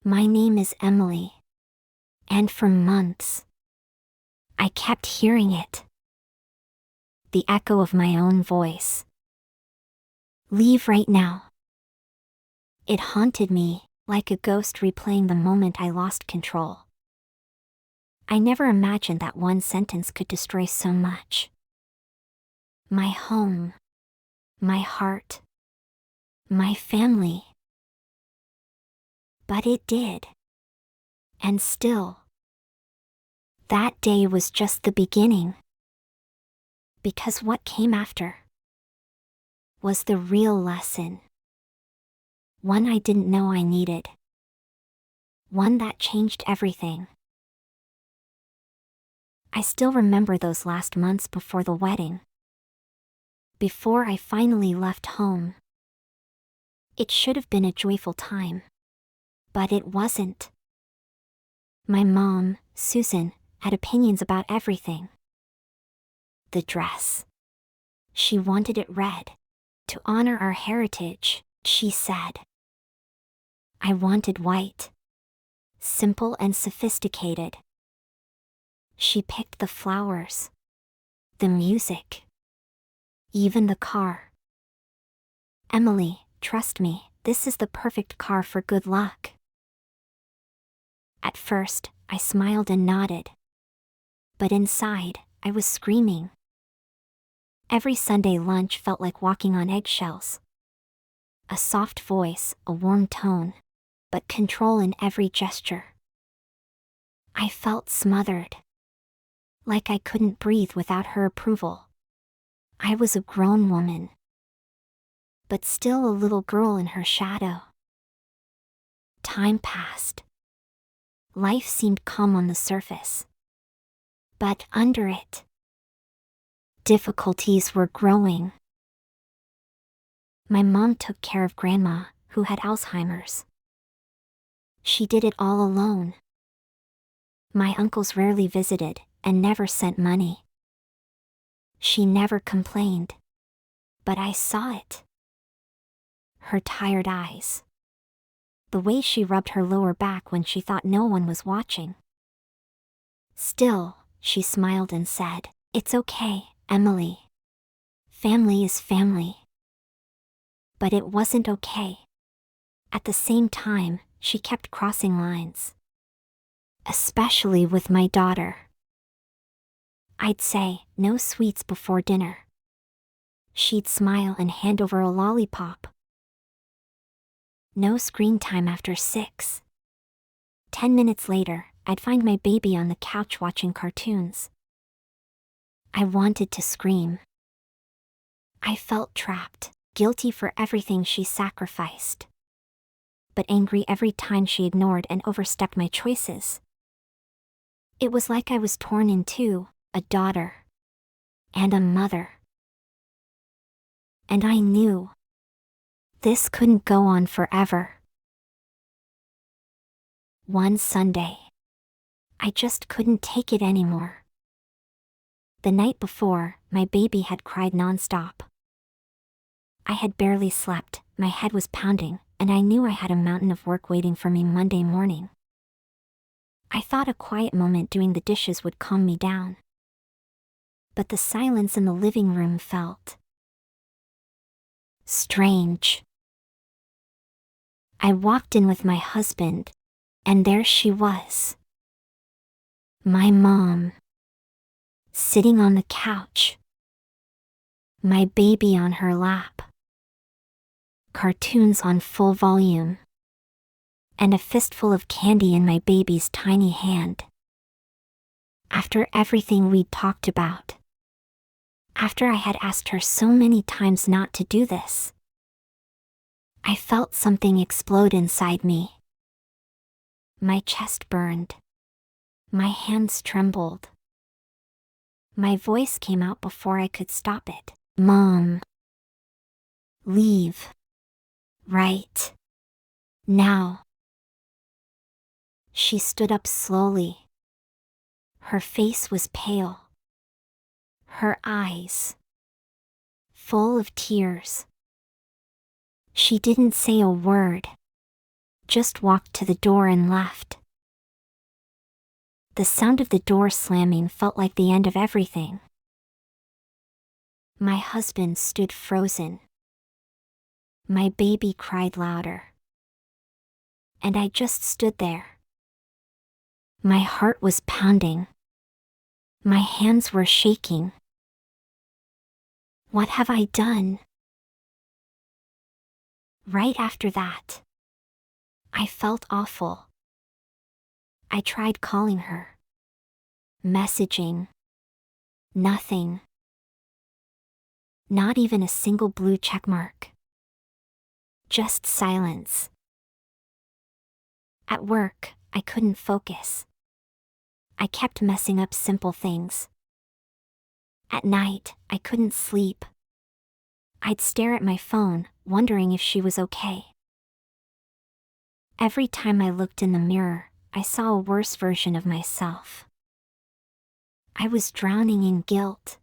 My name is Emily. And for months, I kept hearing it. The echo of my own voice. Leave right now. It haunted me, like a ghost replaying the moment I lost control. I never imagined that one sentence could destroy so much. My home, my heart, my family. But it did. And still, that day was just the beginning. Because what came after was the real lesson. One I didn't know I needed. One that changed everything. I still remember those last months before the wedding. Before I finally left home. It should have been a joyful time. But it wasn't. My mom, Susan, had opinions about everything. The dress. She wanted it red. To honor our heritage, she said. I wanted white. Simple and sophisticated. She picked the flowers. The music. Even the car. Emily, trust me, this is the perfect car for good luck. At first, I smiled and nodded. But inside, I was screaming. Every Sunday lunch felt like walking on eggshells. A soft voice, a warm tone, but control in every gesture. I felt smothered. Like I couldn't breathe without her approval. I was a grown woman. But still a little girl in her shadow. Time passed. Life seemed calm on the surface. But under it, difficulties were growing. My mom took care of Grandma, who had Alzheimer's. She did it all alone. My uncles rarely visited and never sent money. She never complained. But I saw it. Her tired eyes. The way she rubbed her lower back when she thought no one was watching. Still, she smiled and said, "It's okay, Emily. Family is family." But it wasn't okay. At the same time, she kept crossing lines. Especially with my daughter. I'd say, "No sweets before dinner." She'd smile and hand over a lollipop. No screen time after 6. 10 minutes later, I'd find my baby on the couch watching cartoons. I wanted to scream. I felt trapped, guilty for everything she sacrificed. But angry every time she ignored and overstepped my choices. It was like I was torn in two, a daughter and a mother. And I knew this couldn't go on forever. One Sunday, I just couldn't take it anymore. The night before, my baby had cried nonstop. I had barely slept, my head was pounding, and I knew I had a mountain of work waiting for me Monday morning. I thought a quiet moment doing the dishes would calm me down. But the silence in the living room felt strange. I walked in with my husband, and there she was. My mom. Sitting on the couch. My baby on her lap. Cartoons on full volume. And a fistful of candy in my baby's tiny hand. After everything we'd talked about. After I had asked her so many times not to do this. I felt something explode inside me. My chest burned. My hands trembled. My voice came out before I could stop it. "Mom. Leave. Right. Now." She stood up slowly. Her face was pale. Her eyes full of tears. She didn't say a word. just walked to the door and left. The sound of the door slamming felt like the end of everything. My husband stood frozen. My baby cried louder. And I just stood there. My heart was pounding. My hands were shaking. What have I done? Right after that, I felt awful. I tried calling her. Messaging. Nothing. Not even a single blue checkmark. Just silence. At work, I couldn't focus. I kept messing up simple things. At night, I couldn't sleep. I'd stare at my phone, wondering if she was okay. Every time I looked in the mirror, I saw a worse version of myself. I was drowning in guilt.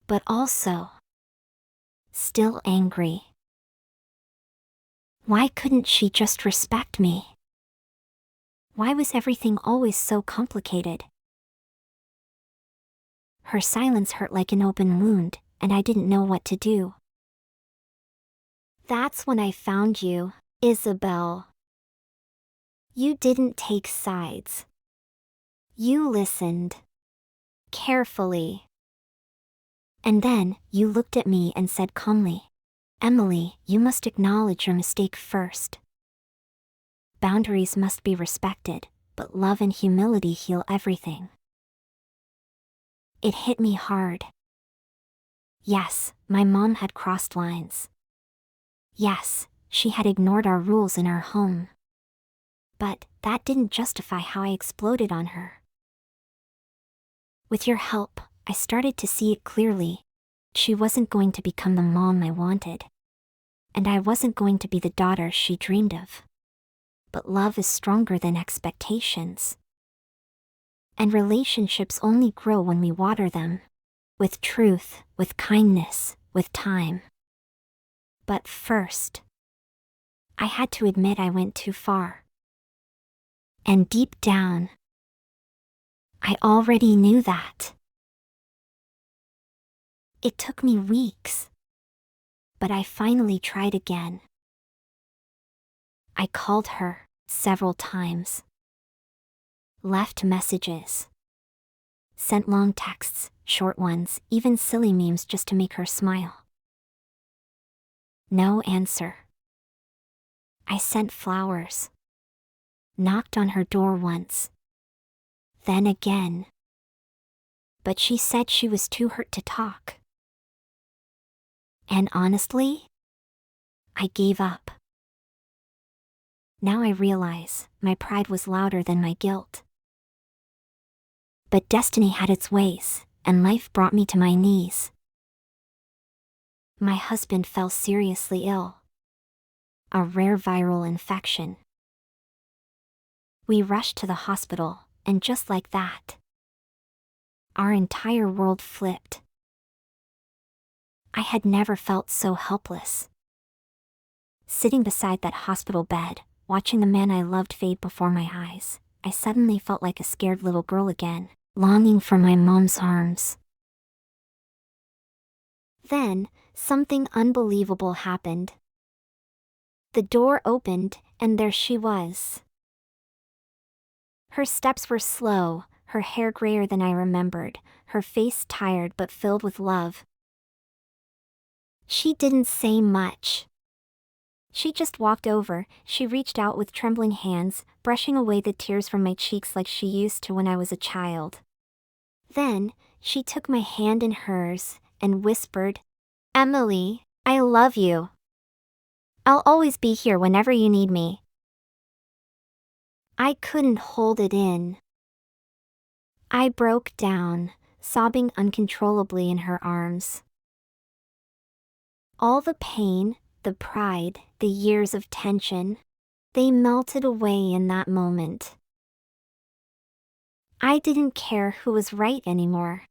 But also, still angry. Why couldn't she just respect me? Why was everything always so complicated? Her silence hurt like an open wound, and I didn't know what to do. That's when I found you, Isabel. You didn't take sides. You listened. Carefully. And then, you looked at me and said calmly, "Emily, you must acknowledge your mistake first. Boundaries must be respected, but love and humility heal everything." It hit me hard. Yes, my mom had crossed lines. Yes, she had ignored our rules in our home. But that didn't justify how I exploded on her. With your help, I started to see it clearly. She wasn't going to become the mom I wanted. And I wasn't going to be the daughter she dreamed of. But love is stronger than expectations. And relationships only grow when we water them. With truth, with kindness, with time. But first, I had to admit I went too far. And deep down, I already knew that. It took me weeks. But I finally tried again. I called her several times. Left messages. Sent long texts, short ones, even silly memes just to make her smile. No answer. I sent flowers. Knocked on her door once. Then again. But she said she was too hurt to talk. And honestly, I gave up. Now I realize my pride was louder than my guilt. But destiny had its ways, and life brought me to my knees. My husband fell seriously ill. A rare viral infection. We rushed to the hospital, and just like that, our entire world flipped. I had never felt so helpless. Sitting beside that hospital bed, watching the man I loved fade before my eyes, I suddenly felt like a scared little girl again, longing for my mom's arms. Then, something unbelievable happened. The door opened, and there she was. Her steps were slow, her hair grayer than I remembered, her face tired but filled with love. She didn't say much. She just walked over, she reached out with trembling hands, brushing away the tears from my cheeks like she used to when I was a child. Then, she took my hand in hers, and whispered, "Emily, I love you. I'll always be here whenever you need me." I couldn't hold it in. I broke down, sobbing uncontrollably in her arms. All the pain, the pride, the years of tension, they melted away in that moment. I didn't care who was right anymore.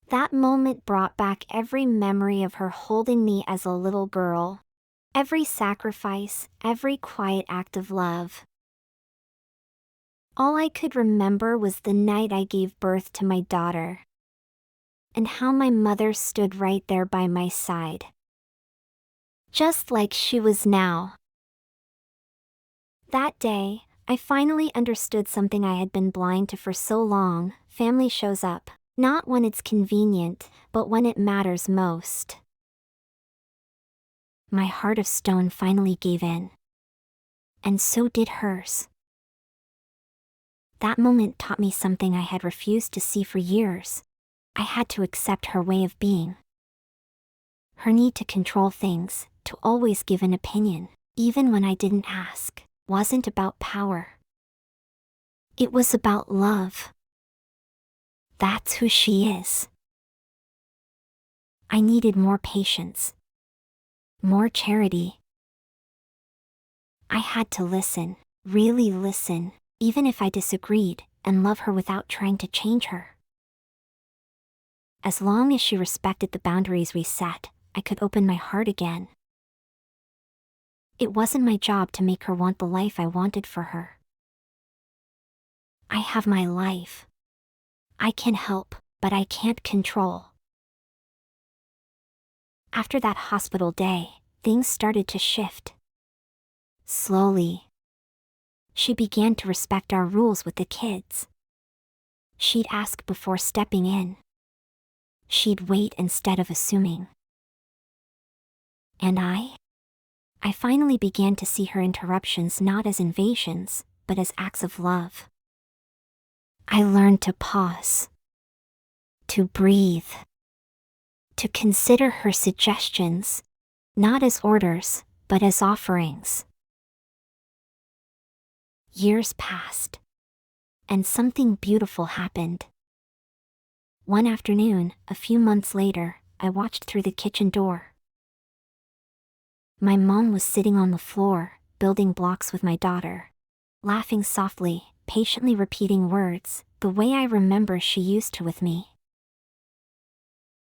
That moment brought back every memory of her holding me as a little girl. Every sacrifice, every quiet act of love. All I could remember was the night I gave birth to my daughter, and how my mother stood right there by my side, just like she was now. That day, I finally understood something I had been blind to for so long. Family shows up, not when it's convenient, but when it matters most. My heart of stone finally gave in. And so did hers. That moment taught me something I had refused to see for years. I had to accept her way of being. Her need to control things, to always give an opinion, even when I didn't ask, wasn't about power. It was about love. That's who she is. I needed more patience, more charity. I had to listen, really listen, even if I disagreed, and love her without trying to change her. As long as she respected the boundaries we set, I could open my heart again. It wasn't my job to make her want the life I wanted for her. I have my life. I can help, but I can't control. After that hospital day, things started to shift. Slowly. She began to respect our rules with the kids. She'd ask before stepping in. She'd wait instead of assuming. And I finally began to see her interruptions not as invasions, but as acts of love. I learned to pause, to breathe, to consider her suggestions, not as orders, but as offerings. Years passed, and something beautiful happened. One afternoon, a few months later, I watched through the kitchen door. My mom was sitting on the floor, building blocks with my daughter, laughing softly, patiently repeating words, the way I remember she used to with me.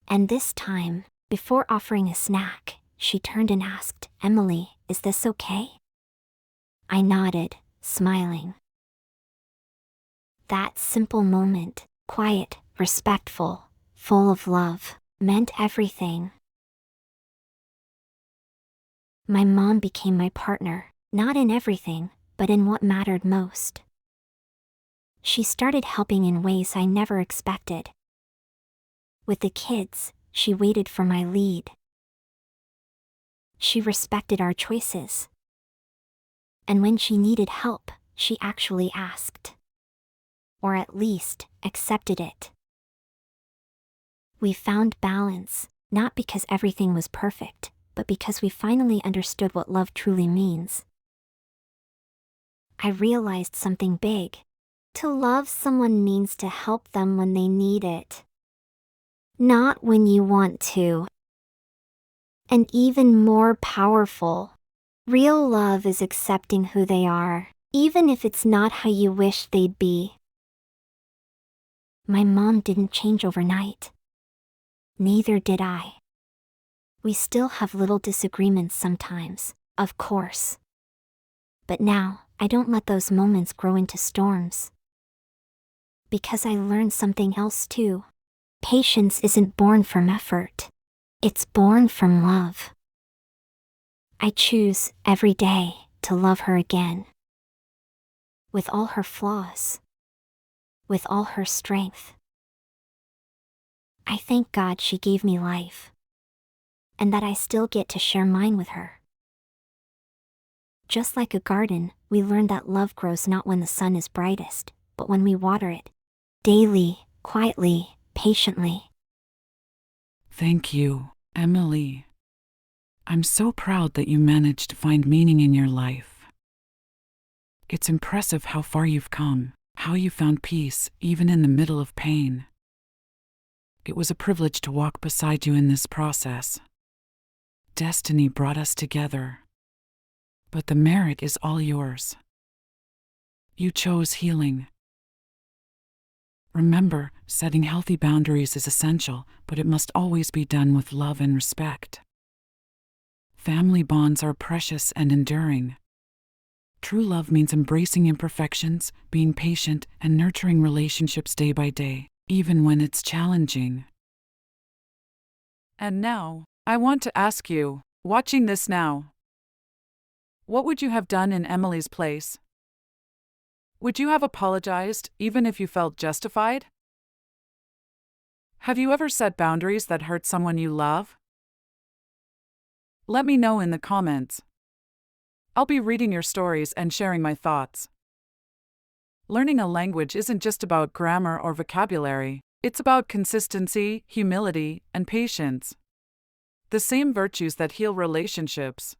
And this time, before offering a snack, she turned and asked, "Emily, is this okay?" I nodded, smiling. That simple moment, quiet, respectful, full of love, meant everything. My mom became my partner, not in everything, but in what mattered most. She started helping in ways I never expected. With the kids, she waited for my lead. She respected our choices. And when she needed help, she actually asked. Or at least, accepted it. We found balance, not because everything was perfect, but because we finally understood what love truly means. I realized something big. To love someone means to help them when they need it. Not when you want to. And even more powerful, real love is accepting who they are, even if it's not how you wish they'd be. My mom didn't change overnight. Neither did I. We still have little disagreements sometimes, of course. But now, I don't let those moments grow into storms. Because I learned something else too. Patience isn't born from effort. It's born from love. I choose, every day, to love her again. With all her flaws. With all her strength. I thank God she gave me life. And that I still get to share mine with her. Just like a garden, we learn that love grows not when the sun is brightest, but when we water it. Daily, quietly, patiently. Thank you, Emily. I'm so proud that you managed to find meaning in your life. It's impressive how far you've come, how you found peace, even in the middle of pain. It was a privilege to walk beside you in this process. Destiny brought us together. But the merit is all yours. You chose healing. Remember, setting healthy boundaries is essential, but it must always be done with love and respect. Family bonds are precious and enduring. True love means embracing imperfections, being patient, and nurturing relationships day by day, even when it's challenging. And now, I want to ask you, watching this now, what would you have done in Emily's place? Would you have apologized, even if you felt justified? Have you ever set boundaries that hurt someone you love? Let me know in the comments. I'll be reading your stories and sharing my thoughts. Learning a language isn't just about grammar or vocabulary, it's about consistency, humility, and patience. The same virtues that heal relationships.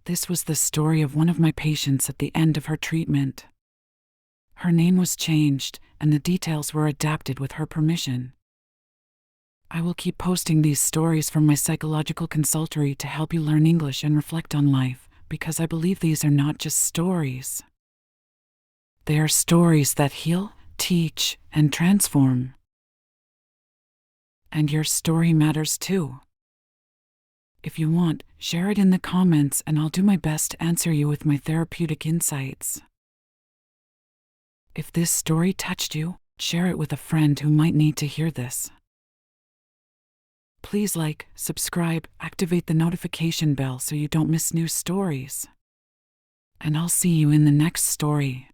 This was the story of one of my patients at the end of her treatment. Her name was changed, and the details were adapted with her permission. I will keep posting these stories from my psychological consultory to help you learn English and reflect on life, because I believe these are not just stories. They are stories that heal, teach, and transform. And your story matters too. If you want, share it in the comments and I'll do my best to answer you with my therapeutic insights. If this story touched you, share it with a friend who might need to hear this. Please like, subscribe, activate the notification bell so you don't miss new stories. And I'll see you in the next story.